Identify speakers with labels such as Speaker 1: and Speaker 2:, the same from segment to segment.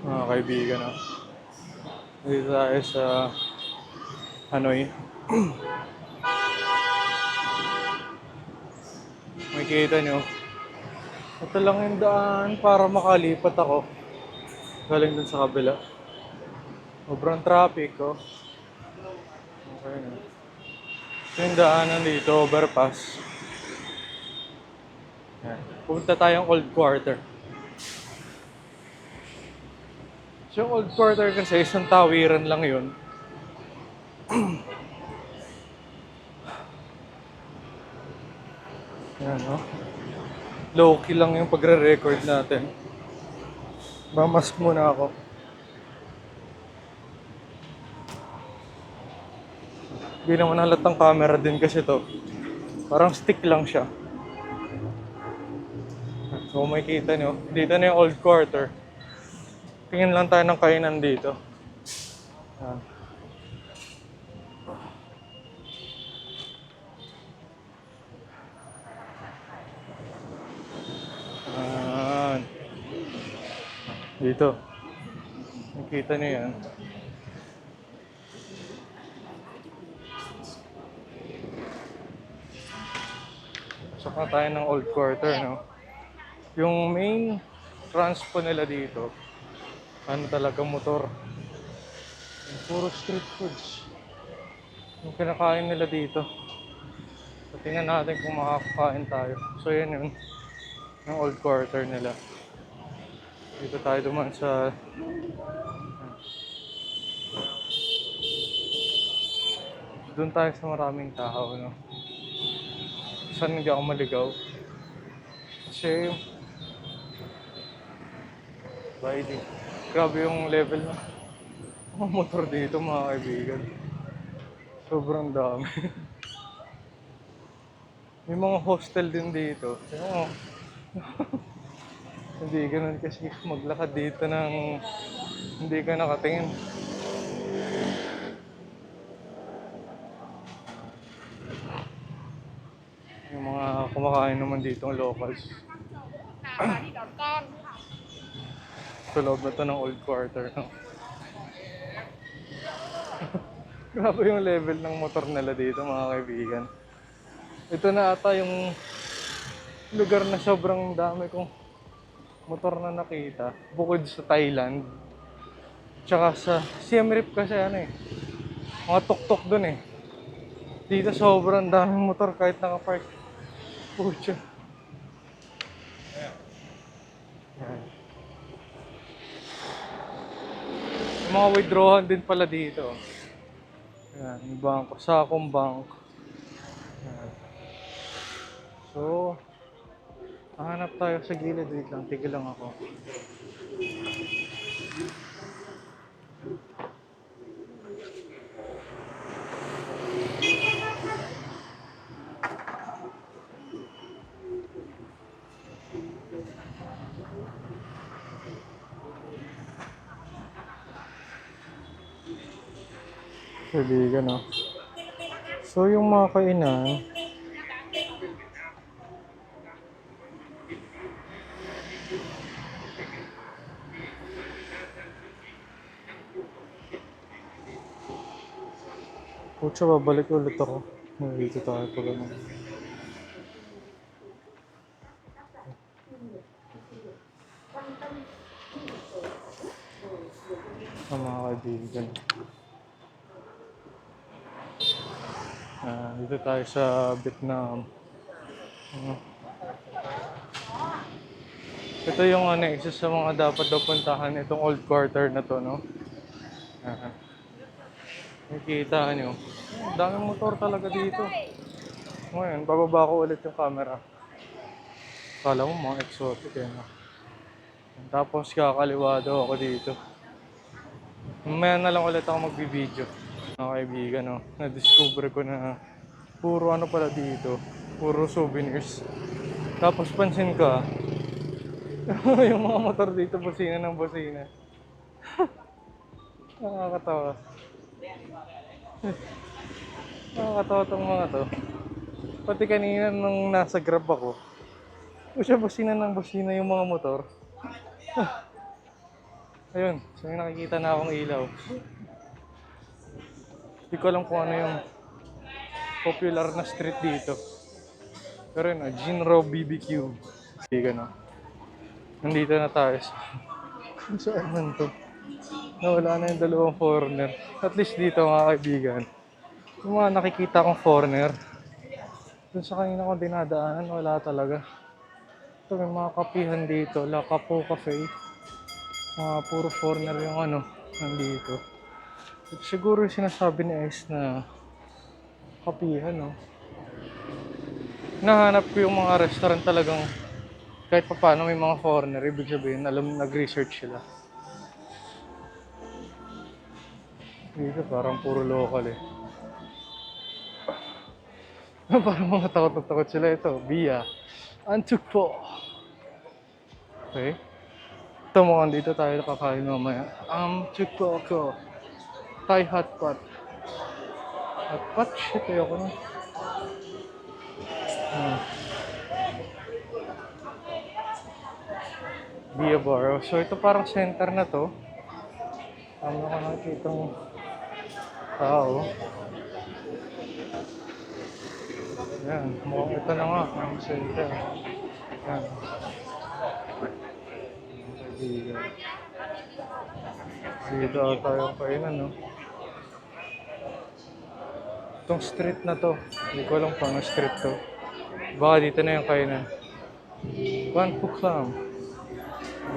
Speaker 1: Mga kaibigan, no? Dito tayo sa Hanoi. Makikita nyo, ito lang yung daan para makalipat ako. Galing dun sa kabila. Sobrang traffic, oh. Okay, no? Ito yung daanan dito, overpass. Yan. Pupunta tayong Old Quarter. So yung Old Quarter kasi isang tawiran lang yun. Yan, no? Low-key lang yung pagre-record natin. Mamask muna ako. Hindi naman halatang camera din kasi to. Parang stick lang siya. So makikita nyo, dito na yung Old Quarter. Tingin lang tayo ng kainan dito. Yan. Yan. Dito. Makikita nyo yan. Pasok na tayo ng Old Quarter, no? Yung main transpo nila dito, ano talaga motor. Yung puro street foods. Yung kinakain nila dito. So, tingnan natin kung makakakain tayo. So, yan yun. Yung Old Quarter nila. Dito tayo duman sa... Doon tayo sa maraming tao, no? Saan hindi ako maligaw? Kasi... Riding. Grabe yung level ng mga motor dito, mga kaibigan. Sobrang dami. May mga hostel din dito. Oo. Hindi ganun kasi maglakad dito ng hindi ka nakatingin. Yung mga kumakain naman dito ng locals. Sa loob na to ng Old Quarter, no? Grabe yung level ng motor nila dito, mga kaibigan. Ito na ata yung lugar na sobrang dami kong motor na nakita. Bukod sa Thailand. Tsaka sa Siem Reap kasi ano eh. Mga tuktok dun eh. Dito sobrang daming motor kahit nakapark. Pucha. Yan. Yung mga withdrawal din pala dito. Yan, yung bangko. Sakong bank. Yan. So, hanap tayo sa gilid. Wait lang, tigil lang ako. Kaibigan, no? So, yung mga kainan, pucha, babalik ulit ako. Dito tayo pag ano. Ang mga kaibigan. Dito tayo sa Vietnam. Ano? Ito yung ano, isa sa mga dapat daw puntahan itong Old Quarter na to, no? Ah, nakikita nyo. Ang daming motor talaga dito. Ngayon, bababa ko ulit yung camera. Kala mo mga exotic eh, no? Tapos kakaliwa daw ako dito. Mamaya na lang ulit ako magbibideo. Mga kaibigan, no? Na-discover ko na puro ano pala dito. Puro souvenirs. Tapos pansin ka, yung mga motor dito, busina ng busina. Nakakatawa. Nakakatawa tong mga to. Pati kanina nung nasa Grab ako, busina ng busina yung mga motor. Ayun, so may nakikita na akong ilaw. Hindi ko alam kung ano yung popular na street dito. Pero yun, Jinro BBQ. Hindi ka no. Nandito na tayo sa... Saan man to? Nawala na yung dalawang foreigner. At least dito mga kaibigan. Yung mga nakikita kong foreigner. Dun sa kanina kong dinadaanan, wala talaga. Ito may mga kapihan dito. La Capo Cafe. Mga puro foreigner yung ano, nandito. At siguro yung sinasabi ni Ice na kapihan, no? Nahanap ko yung mga restaurant talagang kahit pa paano may mga foreigner, ibig sabihin, alam, nag-research sila. Dito parang puro local eh. Parang mga takot na takot sila ito. Bia. Antuk po. Okay. Ito mukhang dito tayo kakain mamaya. Antuk po ako. Thai hot pot. Hot pot? Shit, ayoko na. Bia bar. So ito parang center na to. Ano ka nakikita ng tao. Yan, mukhang ito na nga, ang center. Yan. Kaibigan. Dito tayo kainan, no? Itong street na to, hindi ko alam pang street to. Baka dito na yung kainan. Kwan Puklam.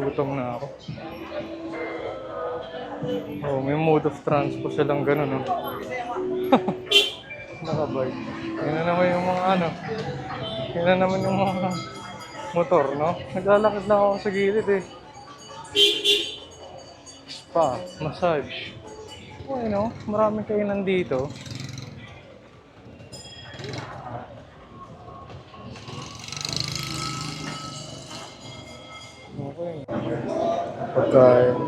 Speaker 1: Gutom na ako. Oh, may mode of transport silang gano'n, no? Nakabike. Yan na naman yung mga ano. Yan na naman yung mga motor, no? Naglalakad na ako sa gilid eh. Spa, massage. Okay, no? Maraming kainan dito. Okay. Pagkain.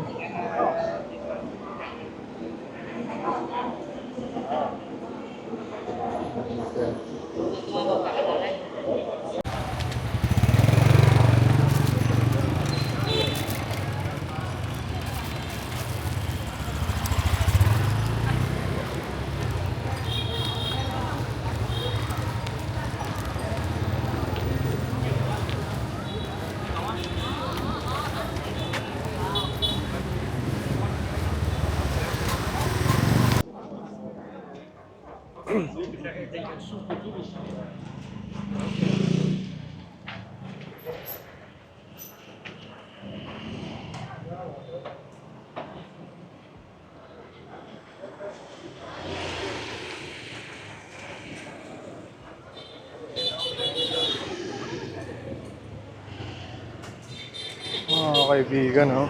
Speaker 1: Mga kaibigan, no?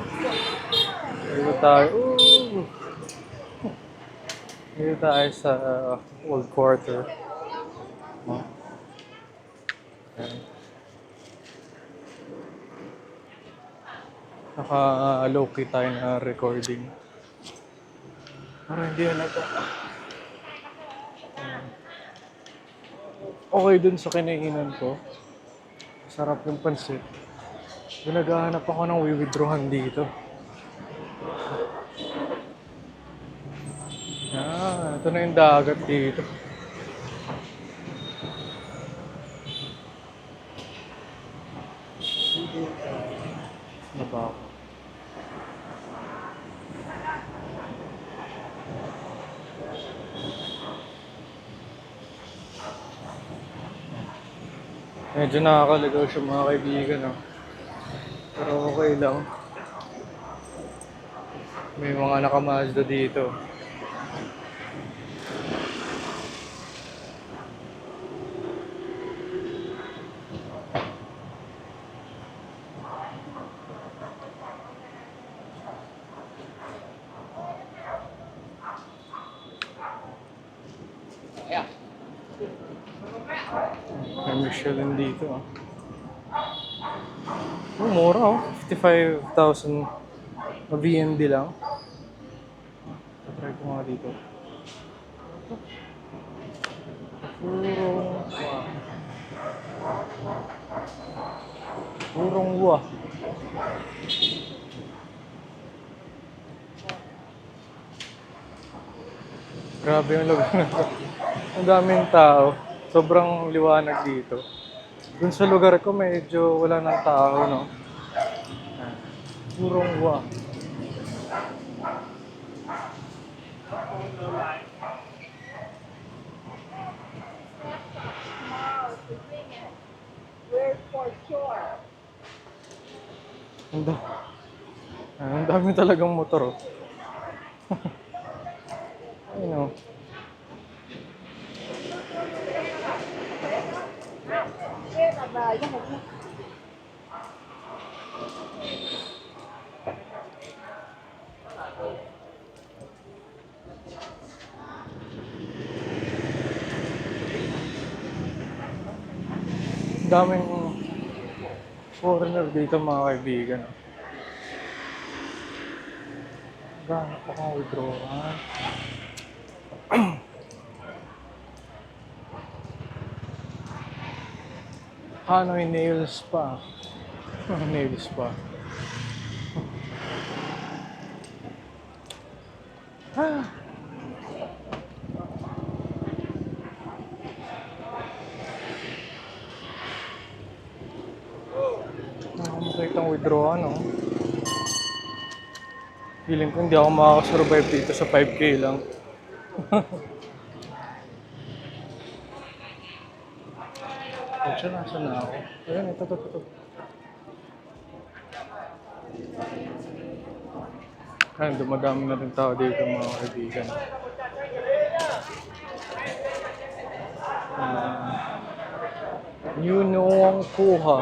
Speaker 1: Dito tayo. Ooh! Dito tayo sa old quarter. Oh. Naka-low-key tayo na recording. Pero hindi halata. Okay dun sa kinainan ko. Sarap yung pansit. Naghahanap ako ng withdrawhan dito. Ito na yung dagat dito. Ano ba ako? Medyo nakakaligaw siya mga kaibigan, no? Pero okay lang. May mga nakamazda dito. May Michelin dito, ah. Oh, mura, oh. 55,000 na VND lang. Try ko nga dito. Purong wah. Grabe yung lugar na to. Ang daming tao. Sobrang liwanag dito. Dun sa lugar ko medyo wala ng tao, no? Ah, purong wa. Ang, da- ang dami talagang motor, oh. Ayun, oh. Ang daming foreigner dito mga kaibigan, oh. Gano'n pa kang withdrawal. Hanoi nails pa. Nails pa. Ah, nakakamakita ang withdrawal, no? Feeling ko hindi ako makakasurvive dito sa 5K lang. Pucha, nasa na ako? Ayun, ito. Ayun, dumadami na rin tao dito mga kaibigan. New Nuong Kuha.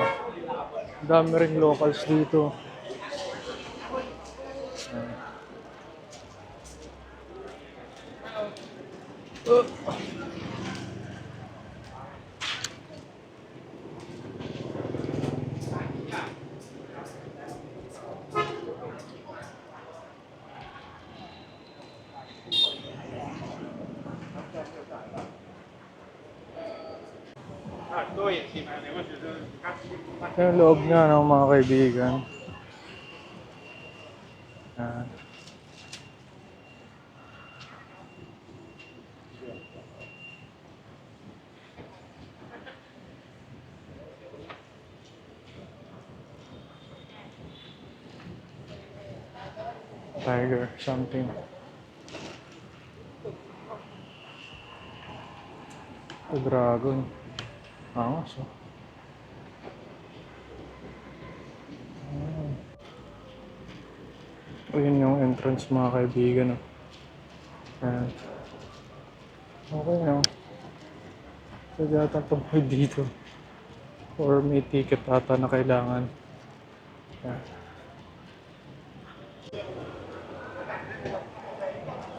Speaker 1: Dami ring locals dito. Yung loob nga ng mga kaibigan. Yan. Tiger, something. The dragon. Angas, oh. Ayun yung entrance mga kaibigan, oh. Yan. Okay, no? Pwede ata tumuloy dito. Or may ticket ata na kailangan. Yan.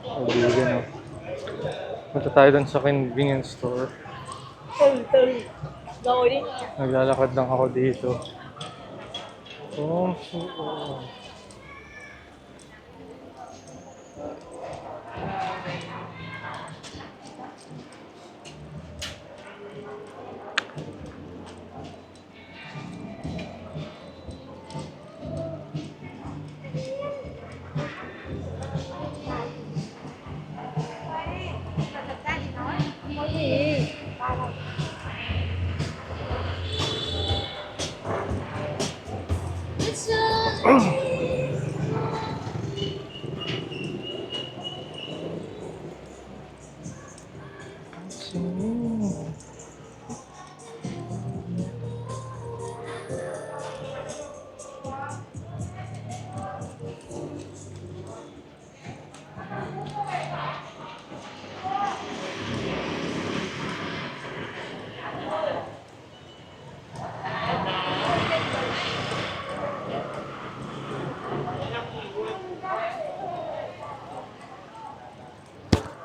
Speaker 1: Kaibigan, oh. Punta tayo dun sa convenience store. Naglalakad lang ako dito. Oh,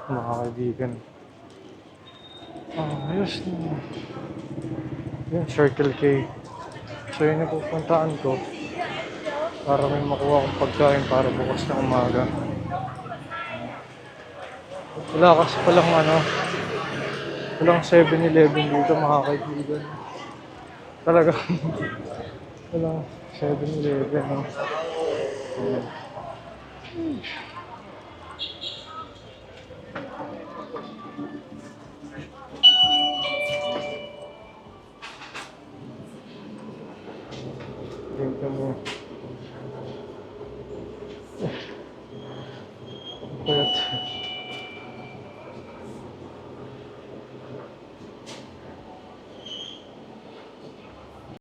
Speaker 1: mga kaibigan. Ayos na. Yun, Circle K. So yun yung pupuntaan ko. Para may makuha akong pagkain para bukas na umaga. Wala kasi palang walang 7-Eleven dito mga kaibigan. Talaga. Walang 7-Eleven, no? Ayan. Tingnan mo.